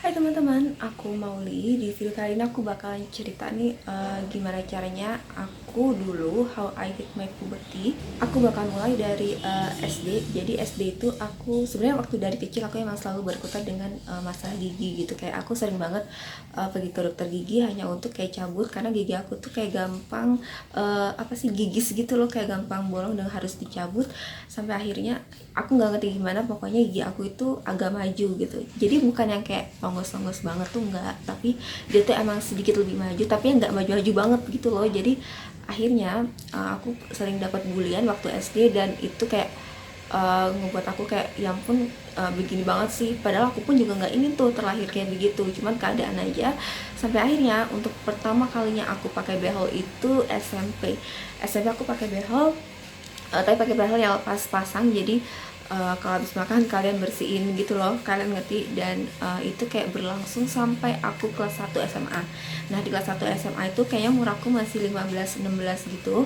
Hai teman-teman, aku Mauli. Di video kali ini aku bakalan cerita nih gimana caranya aku dulu how I hit my puberty. Aku bakal mulai dari SD. Jadi SD itu aku sebenarnya waktu dari kecil aku emang selalu berkutat dengan masalah gigi gitu. Kayak aku sering banget pergi ke dokter gigi hanya untuk kayak cabut karena gigi aku tuh kayak gampang gigis gitu loh, kayak gampang bolong dan harus dicabut. Sampai akhirnya aku nggak ngerti gimana, pokoknya gigi aku itu agak maju gitu. Jadi bukan yang kayak tonggos-tonggos banget tuh enggak, tapi dia tuh emang sedikit lebih maju tapi nggak maju-maju banget gitu loh. Jadi akhirnya aku sering dapat bulian waktu SD dan itu kayak ngebuat aku kayak ya ampun, begini banget sih, padahal aku pun juga nggak ingin tuh terlahir kayak begitu, cuman keadaan aja. Sampai akhirnya untuk pertama kalinya aku pakai behel itu SMP aku pakai behel, tapi pakai behel yang lepas pasang. Jadi kalau habis makan kalian bersihin gitu loh, kalian ngerti. Dan itu kayak berlangsung sampai aku kelas 1 SMA. Nah di kelas 1 SMA itu kayaknya umur aku masih 15-16 gitu.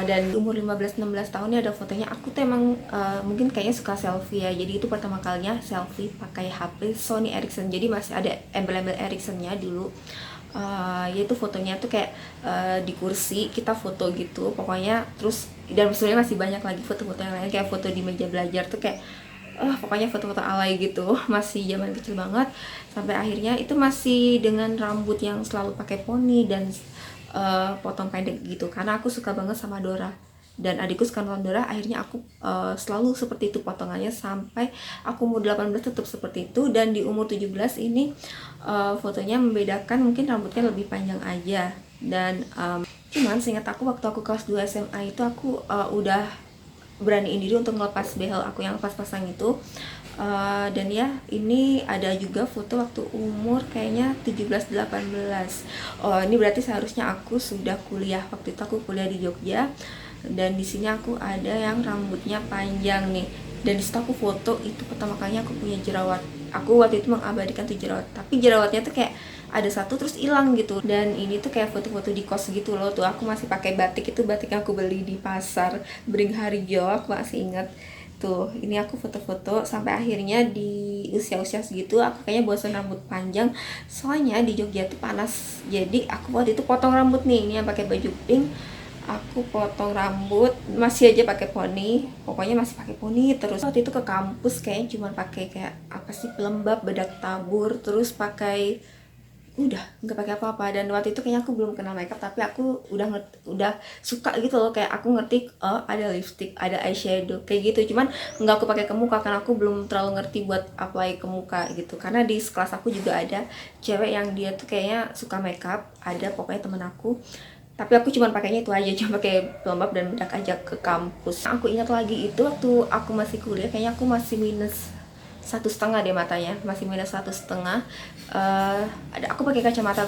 Dan umur 15-16 tahun ini ada fotonya aku tuh emang mungkin kayaknya suka selfie ya. Jadi itu pertama kalinya selfie pakai HP Sony Ericsson. Jadi masih ada embel-embel Ericssonnya dulu. Yaitu fotonya tuh kayak di kursi kita foto gitu pokoknya. Terus dan sebenarnya masih banyak lagi foto-foto yang lain, kayak foto di meja belajar tuh kayak pokoknya foto-foto alay gitu. Masih zaman kecil banget. Sampai akhirnya itu masih dengan rambut yang selalu pakai poni dan potong pendek gitu karena aku suka banget sama Dora dan adikku suka nonton Dora. Akhirnya aku selalu seperti itu potongannya sampai aku umur 18 tetap seperti itu. Dan di umur 17 ini fotonya membedakan, mungkin rambutnya lebih panjang aja. Dan cuman seingat aku waktu aku kelas 2 SMA itu aku udah beraniin diri untuk ngelepas behel aku yang lepas pasang itu. Dan ya ini ada juga foto waktu umur kayaknya 17-18. Oh ini berarti seharusnya aku sudah kuliah. Waktu itu aku kuliah di Jogja dan di sini aku ada yang rambutnya panjang nih. Dan disitu aku foto itu pertama kalinya aku punya jerawat. Aku waktu itu mengabadikan tuh jerawat, tapi jerawatnya tuh kayak ada satu terus hilang gitu. Dan ini tuh kayak foto-foto di kos gitu loh. Tuh aku masih pakai batik, itu batik yang aku beli di pasar Beringharjo, aku masih ingat. Tuh ini aku foto-foto sampai akhirnya di usia-usia segitu aku kayaknya bosan rambut panjang. Soalnya di Jogja tuh panas. Jadi aku waktu itu potong rambut nih, ini yang pakai baju pink. Aku potong rambut masih aja pakai poni, pokoknya masih pakai poni terus. Waktu itu ke kampus kayaknya cuma pakai kayak apa sih, pelembab, bedak tabur, terus pakai, udah nggak pakai apa-apa. Dan waktu itu kayaknya aku belum kenal makeup tapi aku udah suka gitu loh, kayak aku ngerti ada lipstick, ada eyeshadow kayak gitu. Cuman nggak aku pakai ke muka karena aku belum terlalu ngerti buat apply ke muka gitu. Karena di kelas aku juga ada cewek yang dia tuh kayaknya suka makeup, ada pokoknya temen aku. Tapi aku cuma pakainya itu aja, cuma pakai pelembab dan bedak aja ke kampus. Aku ingat lagi itu waktu aku masih kuliah, kayaknya aku masih minus 1,5 deh matanya, masih minus 1,5. Ada aku pakai kacamata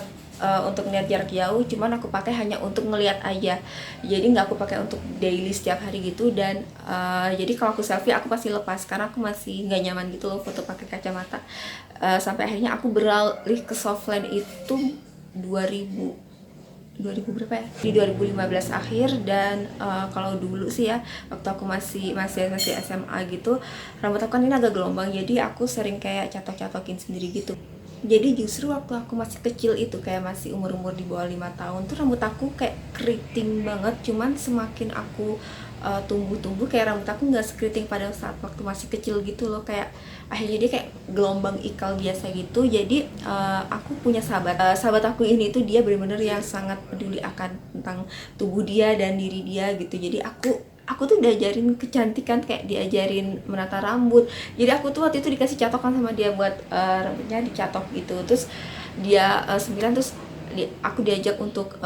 untuk ngeliat jarak jauh, cuman aku pakai hanya untuk ngeliat aja. Jadi nggak aku pakai untuk daily setiap hari gitu. Dan jadi kalau aku selfie aku pasti lepas karena aku masih nggak nyaman gitu loh foto pakai kacamata. Sampai akhirnya aku beralih ke softline itu 2000 berapa ya, di 2015 akhir. Dan kalau dulu sih ya waktu aku masih SMA gitu, rambut aku kan ini agak gelombang, jadi aku sering kayak catok-catokin sendiri gitu. Jadi justru waktu aku masih kecil itu kayak masih umur-umur di bawah 5 tahun tuh rambut aku kayak keriting banget. Cuman semakin aku tumbuh-tumbuh kayak rambut aku nggak sekeriting pada saat waktu masih kecil gitu loh. Kayak akhirnya dia kayak gelombang ikal biasa gitu. Jadi aku punya sahabat aku ini tuh dia benar-benar yang sangat peduli akan tentang tubuh dia dan diri dia gitu. Jadi aku tuh diajarin kecantikan, kayak diajarin menata rambut. Jadi aku tuh waktu itu dikasih catokan sama dia buat rambutnya dicatok gitu. Terus dia 9, terus aku diajak untuk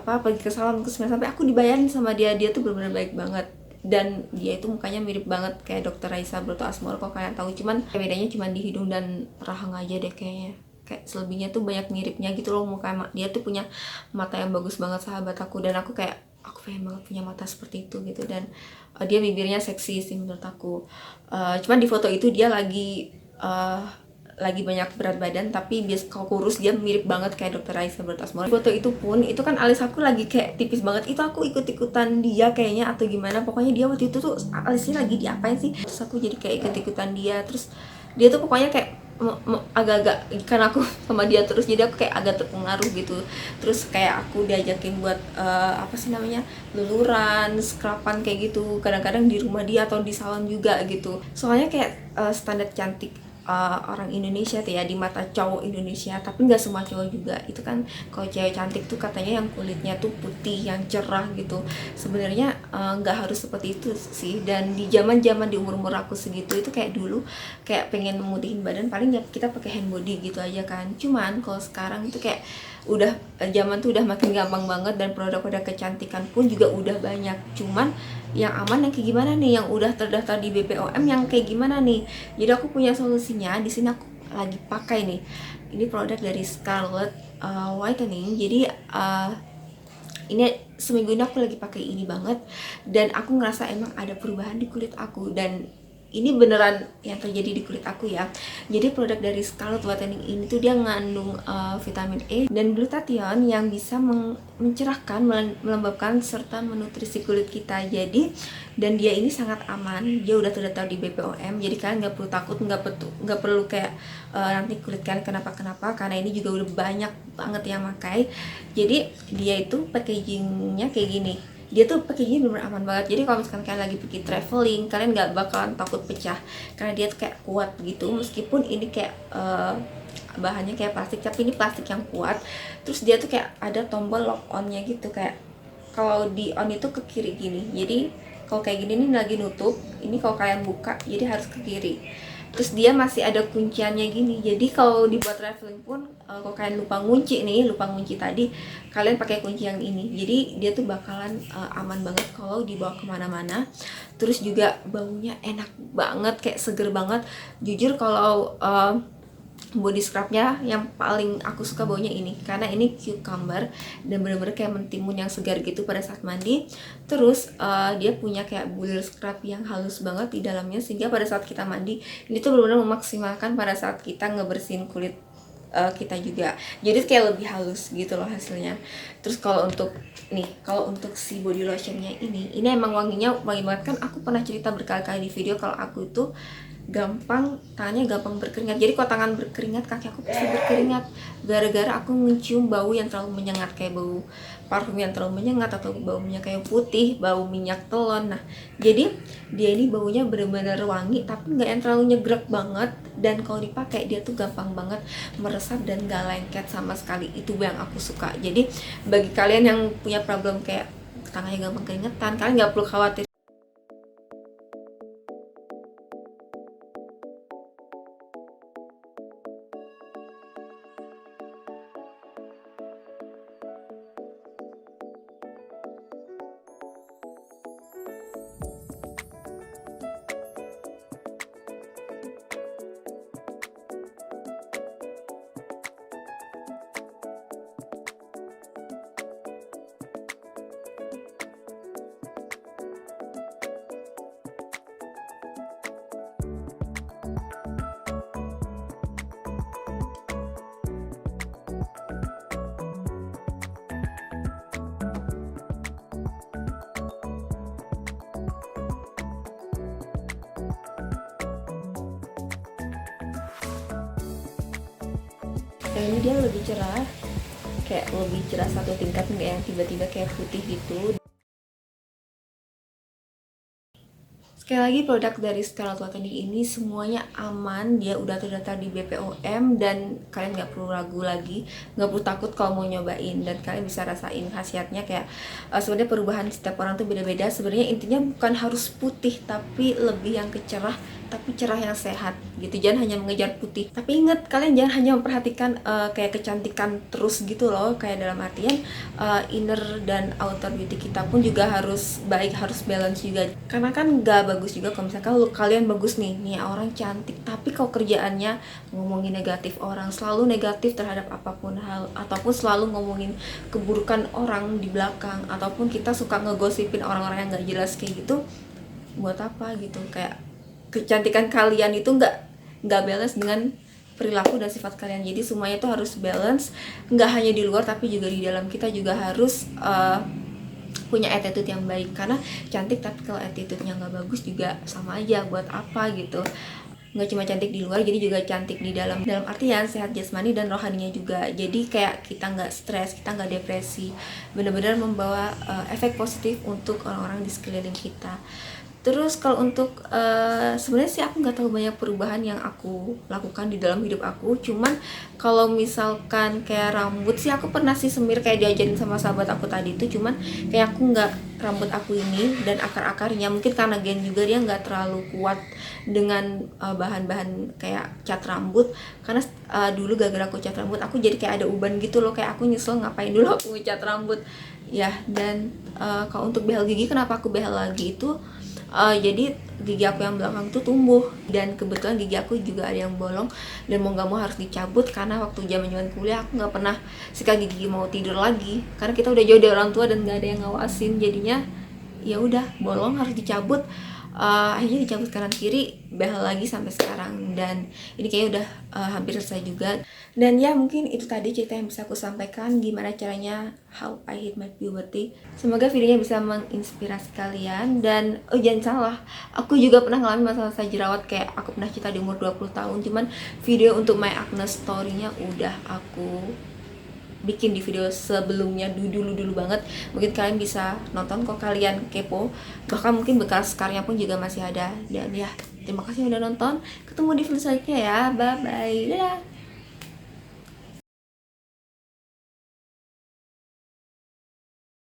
pergi ke salon ke 9, sampai aku dibayarin sama dia. Dia tuh benar-benar baik banget. Dan dia itu mukanya mirip banget kayak Dokter Raisa Broto Asmoro kalau kalian tahu. Cuman bedanya cuma di hidung dan rahang aja deh kayaknya. Kayak selebihnya tuh banyak miripnya gitu loh muka. Dia tuh punya mata yang bagus banget sahabat aku. Dan aku kayak aku pengen banget punya mata seperti itu gitu. Dan dia bibirnya seksi sih menurut aku. Cuman di foto itu dia lagi banyak berat badan, tapi kalau kurus dia mirip banget kayak Dokter Raisa Bertasmoro. Foto itu pun itu kan alis aku lagi kayak tipis banget, itu aku ikut-ikutan dia kayaknya atau gimana. Pokoknya dia waktu itu tuh alisnya lagi diapain sih, terus aku jadi kayak ikut-ikutan dia. Terus dia tuh pokoknya kayak agak-agak, karena aku sama dia terus jadi aku kayak agak terpengaruh gitu. Terus kayak aku diajakin buat apa sih namanya, luluran, scruban kayak gitu, kadang-kadang di rumah dia atau di salon juga gitu. Soalnya kayak standar cantik orang Indonesia tuh ya, di mata cowok Indonesia, tapi nggak semua cowok juga itu kan. Kalau cewek cantik tuh katanya yang kulitnya tuh putih, yang cerah gitu. Sebenarnya nggak harus seperti itu sih. Dan di zaman-zaman di umur-umur aku segitu itu kayak dulu kayak pengen memutihin badan paling ya kita pakai hand body gitu aja kan. Cuman kalau sekarang itu kayak udah zaman tuh udah makin gampang banget, dan produk-produk kecantikan pun juga udah banyak. Cuman yang aman yang kayak gimana nih, yang udah terdaftar di BPOM yang kayak gimana nih. Jadi aku punya solusinya. Di sini aku lagi pakai nih. Ini produk dari Scarlett Whitening. Jadi ini seminggu ini aku lagi pakai ini banget, dan aku ngerasa emang ada perubahan di kulit aku, dan ini beneran yang terjadi di kulit aku ya. Jadi produk dari Scarlett Whitening ini tuh dia ngandung vitamin E dan glutathione yang bisa mencerahkan, melembabkan serta menutrisi kulit kita. Jadi dan dia ini sangat aman, dia udah terdaftar di BPOM, jadi kalian nggak perlu takut, nggak perlu kayak nanti kulit kalian kenapa-kenapa, karena ini juga udah banyak banget yang pakai. Jadi dia itu packagingnya kayak gini, dia tuh packagingnya bener-bener aman banget. Jadi kalau misalkan kalian lagi pergi traveling, kalian nggak bakalan takut pecah, karena dia tuh kayak kuat gitu. Meskipun ini kayak bahannya kayak plastik, tapi ini plastik yang kuat. Terus dia tuh kayak ada tombol lock onnya gitu, kayak kalau di on itu ke kiri gini. Jadi kalau kayak gini nih lagi nutup, ini kalau kalian buka jadi harus ke kiri. Terus dia masih ada kunciannya gini, jadi kalau dibuat traveling pun kalau kalian lupa ngunci tadi, kalian pakai kunci yang ini. Jadi dia tuh bakalan aman banget kalau dibawa kemana-mana. Terus juga baunya enak banget, kayak seger banget. Jujur kalau body scrubnya yang paling aku suka baunya ini, karena ini cucumber dan bener-bener kayak mentimun yang segar gitu pada saat mandi. Terus dia punya kayak bulir scrub yang halus banget di dalamnya, sehingga pada saat kita mandi ini tuh bener-bener memaksimalkan pada saat kita ngebersihin kulit kita juga. Jadi kayak lebih halus gitu loh hasilnya. Terus kalau untuk si body lotionnya ini emang wanginya wangi banget kan. Aku pernah cerita berkali-kali di video kalau aku itu tangannya gampang berkeringat. Jadi kalau tangan berkeringat, kaki aku pasti berkeringat gara-gara aku mencium bau yang terlalu menyengat, kayak bau parfum yang terlalu menyengat, atau bau minyak kayu putih, bau minyak telon. Nah, jadi dia ini baunya bener-bener wangi tapi nggak yang terlalu nyegrek banget, dan kalau dipakai dia tuh gampang banget meresap dan gak lengket sama sekali. Itu yang aku suka. Jadi bagi kalian yang punya problem kayak tangannya gampang keringetan, kalian nggak perlu khawatir. Yang ini dia lebih cerah, kayak lebih cerah satu tingkat, nggak yang tiba-tiba kayak putih gitu. Sekali lagi, produk dari Scarlett Whitening ini semuanya aman, dia udah terdaftar di BPOM, dan kalian nggak perlu ragu lagi, nggak perlu takut kalau mau nyobain, dan kalian bisa rasain khasiatnya. Kayak sebenarnya perubahan setiap orang tuh beda-beda. Sebenarnya intinya bukan harus putih, tapi lebih yang kecerah, tapi cerah yang sehat gitu. Jangan hanya mengejar putih, tapi ingat, kalian jangan hanya memperhatikan kayak kecantikan terus gitu loh, kayak dalam artian inner dan outer beauty kita pun juga harus baik, harus balance juga. Karena kan gak bagus juga kalau misalkan kalian bagus nih orang cantik, tapi kalau kerjaannya ngomongin negatif orang, selalu negatif terhadap apapun hal, ataupun selalu ngomongin keburukan orang di belakang, ataupun kita suka ngegosipin orang-orang yang gak jelas kayak gitu, buat apa gitu. Kayak kecantikan kalian itu nggak balance dengan perilaku dan sifat kalian. Jadi semuanya itu harus balance, nggak hanya di luar tapi juga di dalam. Kita juga harus punya attitude yang baik, karena cantik tapi kalau attitude-nya nggak bagus juga sama aja, buat apa gitu. nggak cuma cantik di luar, jadi juga cantik di dalam artian sehat jasmani dan rohaninya juga. Jadi kayak kita nggak stres, kita nggak depresi, benar-benar membawa efek positif untuk orang-orang di sekeliling kita. Terus kalau untuk sebenarnya sih aku nggak tahu banyak perubahan yang aku lakukan di dalam hidup aku. Cuman kalau misalkan kayak rambut sih aku pernah sih semir kayak diajarin sama sahabat aku tadi itu. Cuman kayak aku nggak, rambut aku ini dan akar-akarnya mungkin karena gen juga dia nggak terlalu kuat dengan bahan-bahan kayak cat rambut. Karena dulu gara-gara aku cat rambut aku jadi kayak ada uban gitu loh, kayak aku nyesel ngapain dulu aku cat rambut ya. Dan kalau untuk behel gigi, kenapa aku behel lagi itu, jadi gigi aku yang belakang tuh tumbuh, dan kebetulan gigi aku juga ada yang bolong dan mau gak mau harus dicabut. Karena waktu zaman kuliah aku nggak pernah sikat gigi mau tidur lagi, karena kita udah jauh dari orang tua dan nggak ada yang ngawasin, jadinya ya udah bolong harus dicabut. Akhirnya dicabut kanan kiri, behel lagi sampai sekarang, dan ini kayaknya udah hampir selesai juga. Dan ya mungkin itu tadi cerita yang bisa aku sampaikan gimana caranya how I hate my puberty. Semoga videonya bisa menginspirasi kalian. Dan jangan salah, aku juga pernah ngalamin masalah jerawat, kayak aku pernah cerita di umur 20 tahun. Cuman video untuk my acne story-nya udah aku bikin di video sebelumnya, dulu banget. Mungkin kalian bisa nonton kalau kalian kepo, bahkan mungkin bekas karya pun juga masih ada. Dan ya, terima kasih udah nonton, ketemu di video selanjutnya ya, bye bye, dadah.